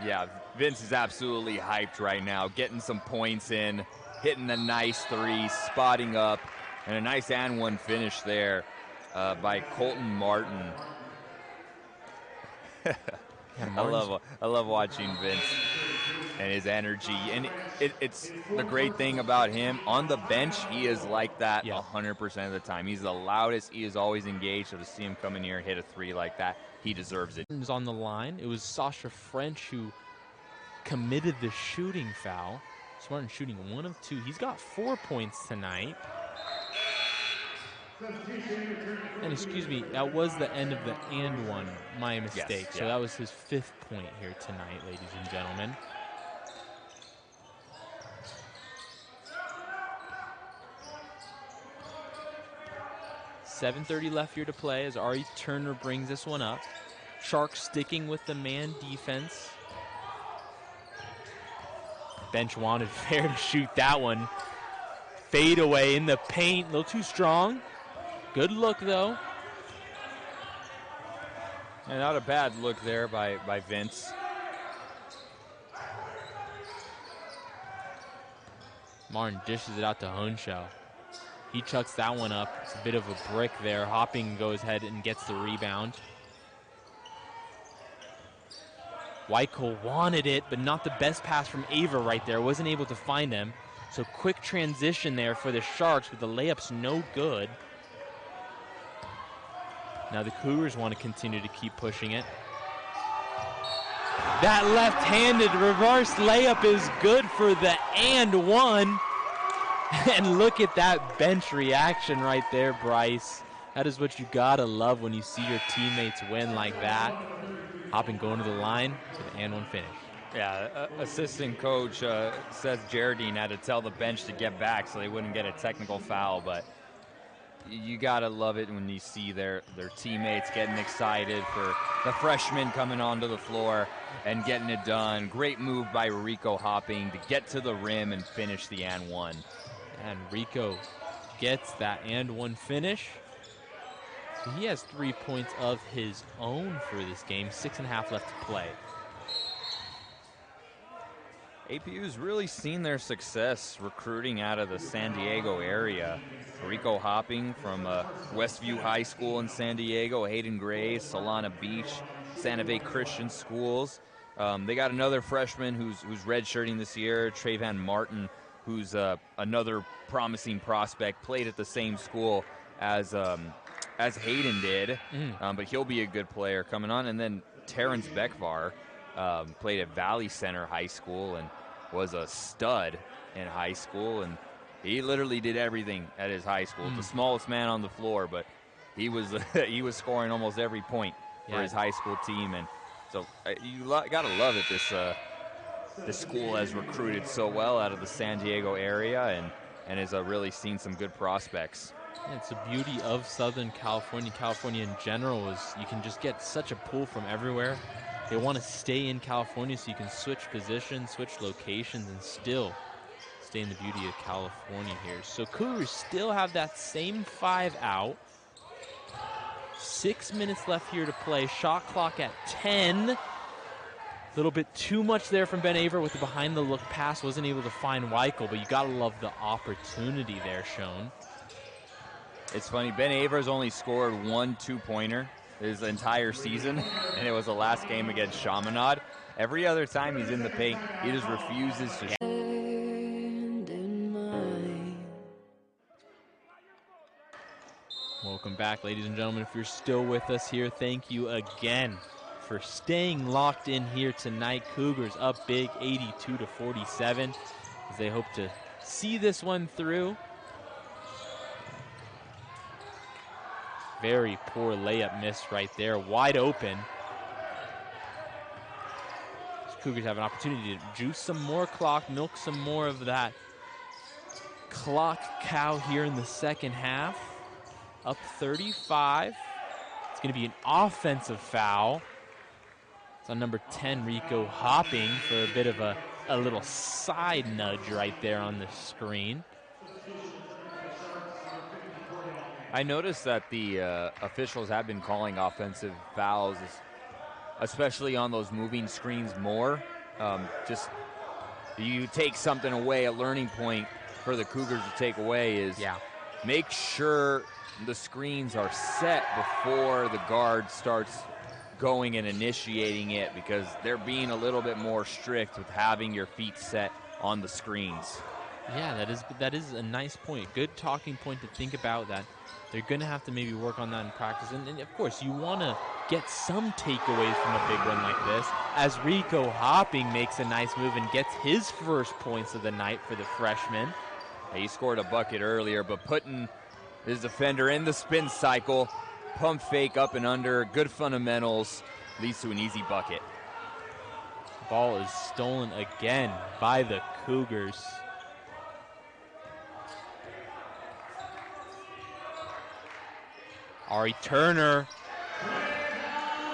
Yeah, Vince is absolutely hyped right now, getting some points in, hitting a nice 3, spotting up, and a nice and one finish there by Colton Martin. I love watching Vince and his energy, and it's the great thing about him. On the bench, he is like that 100% of the time. He's the loudest. He is always engaged. So to see him come in here and hit a 3 like that, he deserves it. On the line, it was Sasha French who committed the shooting foul. Martin shooting 1 of 2. He's got 4 points tonight. And excuse me, that was the end of the and one, my mistake. Yes, So yeah. that was his 5th point here tonight, ladies and gentlemen. .7:30 left here to play as Ari Turner brings this one up. Sharks sticking with the man defense. Bench wanted fair to shoot that one. Fade away in the paint, a little too strong. Good look though. And not a bad look there by Vince. Martin dishes it out to Honshaw. He chucks that one up. It's a bit of a brick there. Hopping goes ahead and gets the rebound. Weichel wanted it, but not the best pass from Ava right there. Wasn't able to find him. So quick transition there for the Sharks, but the layup's no good. Now the Cougars want to continue to keep pushing it. That left-handed reverse layup is good for the and one. And look at that bench reaction right there, Bryce. That is what you gotta love when you see your teammates win like that. Hopping going to the line for the and one finish. Yeah, assistant coach Seth Jardine had to tell the bench to get back so they wouldn't get a technical foul, but you gotta love it when you see their teammates getting excited for the freshmen coming onto the floor and getting it done. Great move by Rico Hopping to get to the rim and finish the and one. And Rico gets that and one finish. He has 3 points of his own for this game. 6.5 left to play. APU's really seen their success recruiting out of the San Diego area. Rico Hopping from Westview High School in San Diego, Hayden Gray, Solana Beach, Santa Fe Christian Schools. They got another freshman who's redshirting this year, Trayvon Martin, who's another promising prospect, played at the same school as Hayden did, but he'll be a good player coming on. And then Terrence Beckvar played at Valley Center High School and was a stud in high school, and he literally did everything at his high school. The smallest man on the floor, but he was scoring almost every point for his high school team. And so you gotta love it. This school has recruited so well out of the San Diego area and has really seen some good prospects. Yeah, it's the beauty of Southern California. California in general is you can just get such a pull from everywhere. They want to stay in California so you can switch positions, switch locations, and still stay in the beauty of California here. So Cougars still have that same 5 out. 6 minutes left here to play. Shot clock at 10. A little bit too much there from Ben Aver with the behind-the-look pass. Wasn't able to find Weichel, but you got to love the opportunity there shown. It's funny, Ben Aver's only scored 1 2-pointer his entire season, and it was the last game against Chaminade. Every other time he's in the paint, he just refuses to. Welcome back, ladies and gentlemen. If you're still with us here, thank you again for staying locked in here tonight. Cougars up big, 82-47, as they hope to see this one through. Very poor layup miss right there, wide open. Cougars have an opportunity to juice some more clock, milk some more of that clock cow here in the second half. Up 35. It's going to be an offensive foul. It's on number 10, Rico Hopping, for a bit of a little side nudge right there on the screen. I noticed that the officials have been calling offensive fouls, especially on those moving screens more. Just you take something away, a learning point for the Cougars to take away is make sure the screens are set before the guard starts going and initiating it, because they're being a little bit more strict with having your feet set on the screens. Yeah, that is a nice point. Good talking point to think about that. They're going to have to maybe work on that in practice. And of course, you want to get some takeaways from a big run like this, as Rico Hopping makes a nice move and gets his first points of the night for the freshman. He scored a bucket earlier, but putting His defender in the spin cycle. Pump fake up and under. Good fundamentals. Leads to an easy bucket. Ball is stolen again by the Cougars. Ari Turner.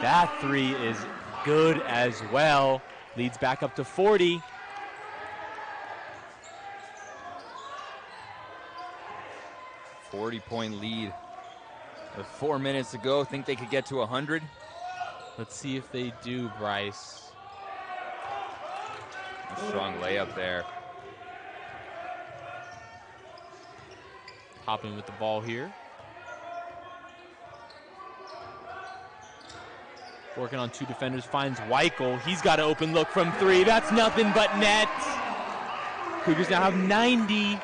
That three is good as well. Leads back up to 40. .40 lead. With 4 minutes to go, think they could get to 100? Let's see if they do, Bryce. A strong layup there. Hopping with the ball here. Working on two defenders, finds Weichel. He's got an open look from three. That's nothing but net. Cougars now have 90.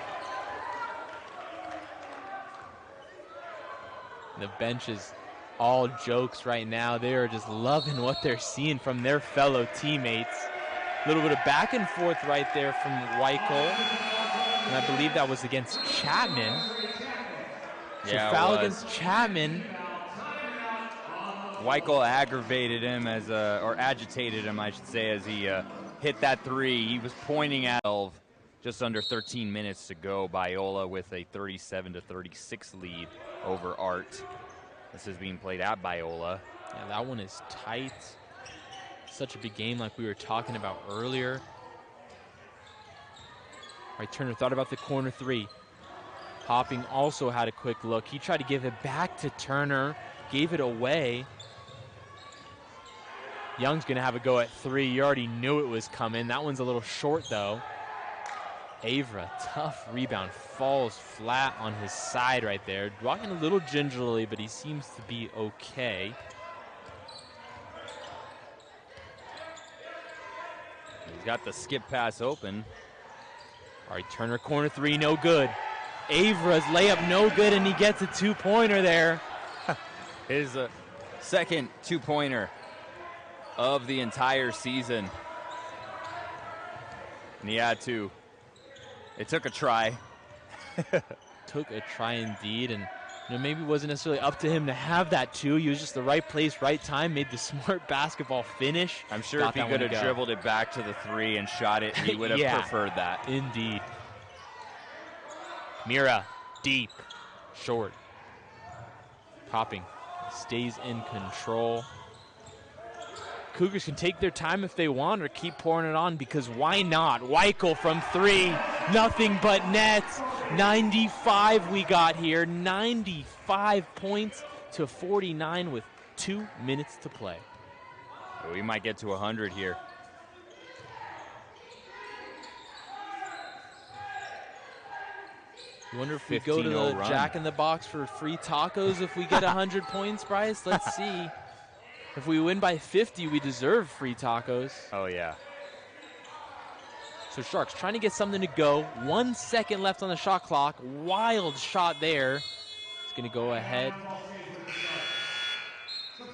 The bench is all jokes right now. They are just loving what they're seeing from their fellow teammates. A little bit of back and forth right there from Weichel. And I believe that was against Chapman. So yeah, foul against Chapman. Weichel aggravated him or agitated him, I should say, as he hit that three. He was pointing at 12, just under 13 minutes to go. Biola with a 37-36 lead over Art. This is being played at Biola. Yeah, that one is tight. Such a big game like we were talking about earlier. All right, Turner thought about the corner three. Hopping also had a quick look. He tried to give it back to Turner, gave it away. Young's going to have a go at three. You already knew it was coming. That one's a little short, though. Avra, tough rebound, falls flat on his side right there. Walking a little gingerly, but he seems to be okay. He's got the skip pass open. All right, Turner, corner three, no good. Avra's layup, no good, and he gets a two-pointer there. His second two-pointer of the entire season. And he had to. It took a try. Took a try indeed, and maybe it wasn't necessarily up to him to have that two. He was just the right place, right time, made the smart basketball finish. I'm sure if he could have dribbled it back to the three and shot it, he would have yeah, preferred that. Indeed. Mira, deep, short. Popping, stays in control. Cougars can take their time if they want or keep pouring it on, because why not? Weichel from three, nothing but net. 95 we got here, 95 points to 49 with 2 minutes to play. We might get to 100 here. You wonder if we go to the run. Jack in the Box for free tacos if we get 100 points, Bryce? Let's see. If we win by 50, we deserve free tacos. Oh, yeah. So Sharks trying to get something to go. 1 second left on the shot clock. Wild shot there. It's going to go ahead.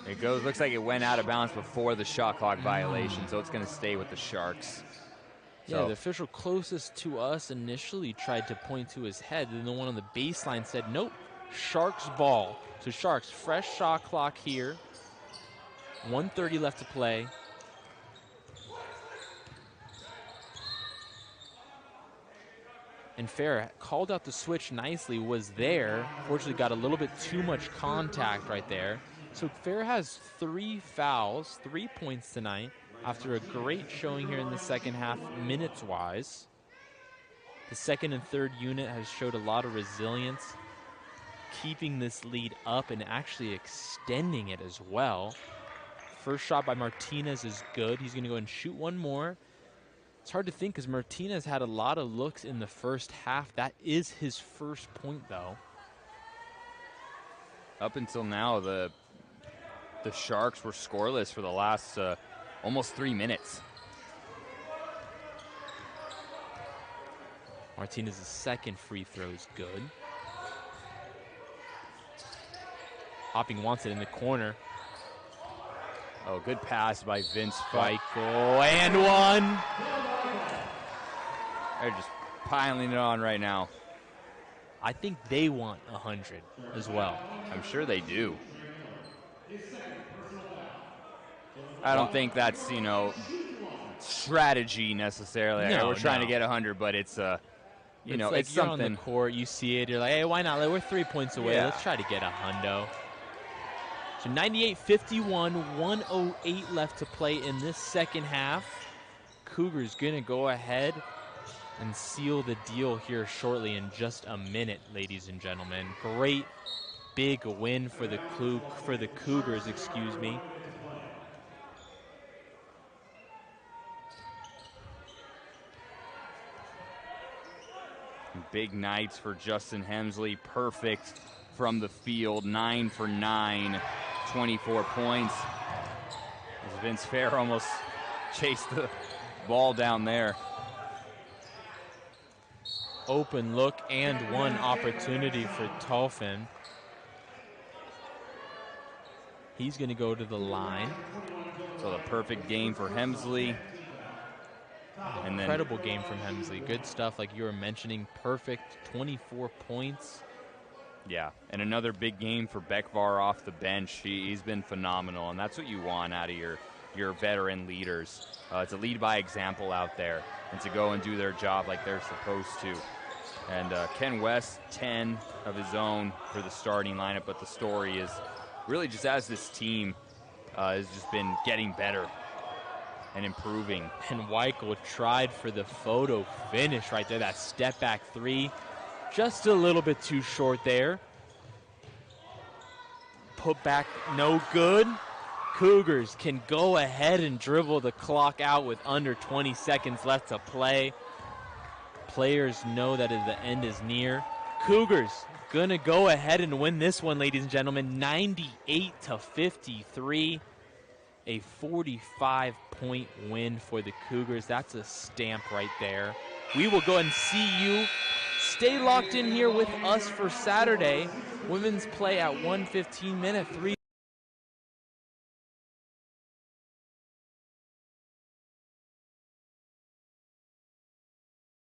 It goes. Looks like it went out of bounds before the shot clock violation, so it's going to stay with the Sharks. Yeah, the official closest to us initially tried to point to his head, and the one on the baseline said, nope, Sharks ball. So Sharks, fresh shot clock here. 1:30 left to play. And Farah called out the switch nicely, was there. Fortunately got a little bit too much contact right there. So Farah has 3 fouls, 3 points tonight after a great showing here in the second half minutes-wise. The second and third unit has showed a lot of resilience, keeping this lead up and actually extending it as well. First shot by Martinez is good. He's going to go and shoot one more. It's hard to think because Martinez had a lot of looks in the first half. That is his first point, though. Up until now, the Sharks were scoreless for the last almost 3 minutes. Martinez's second free throw is good. Hopping wants it in the corner. Oh, good pass by Vince. Weichel, and one. They're just piling it on right now. I think they want 100 as well. I'm sure they do. I don't think that's, strategy necessarily. No, We're trying to no. get 100, but it's Like it's you're something. on the court, you see it, you're like, hey, why not? Like, we're 3 points away. Yeah. Let's try to get a hundo. So 98-51, 1:08 left to play in this second half. Cougars going to go ahead and seal the deal here shortly in just a minute, ladies and gentlemen. Great big win for the Cougars, excuse me. Big nights for Justin Hemsley. Perfect from the field. 9 for 9, 24 points. As Vince Fair almost chased the ball down there. Open look and one opportunity for Tolfin. He's going to go to the line. So the perfect game for Hemsley. And then incredible game from Hemsley. Good stuff like you were mentioning. Perfect 24 points. Yeah, and another big game for Bekvar off the bench. He's been phenomenal, and that's what you want out of your veteran leaders. To lead by example out there and to go and do their job like they're supposed to. And Ken West, 10 of his own for the starting lineup, but the story is really just as this team has just been getting better and improving. And Weichel tried for the photo finish right there, that step back three. Just a little bit too short there. Put back, no good. Cougars can go ahead and dribble the clock out with under 20 seconds left to play. Players know that the end is near. Cougars gonna go ahead and win this one, ladies and gentlemen, 98-53. A 45-point win for the Cougars. That's a stamp right there. We will go and see you. Stay locked in here with us for Saturday. Women's play at 1:15 minute 3.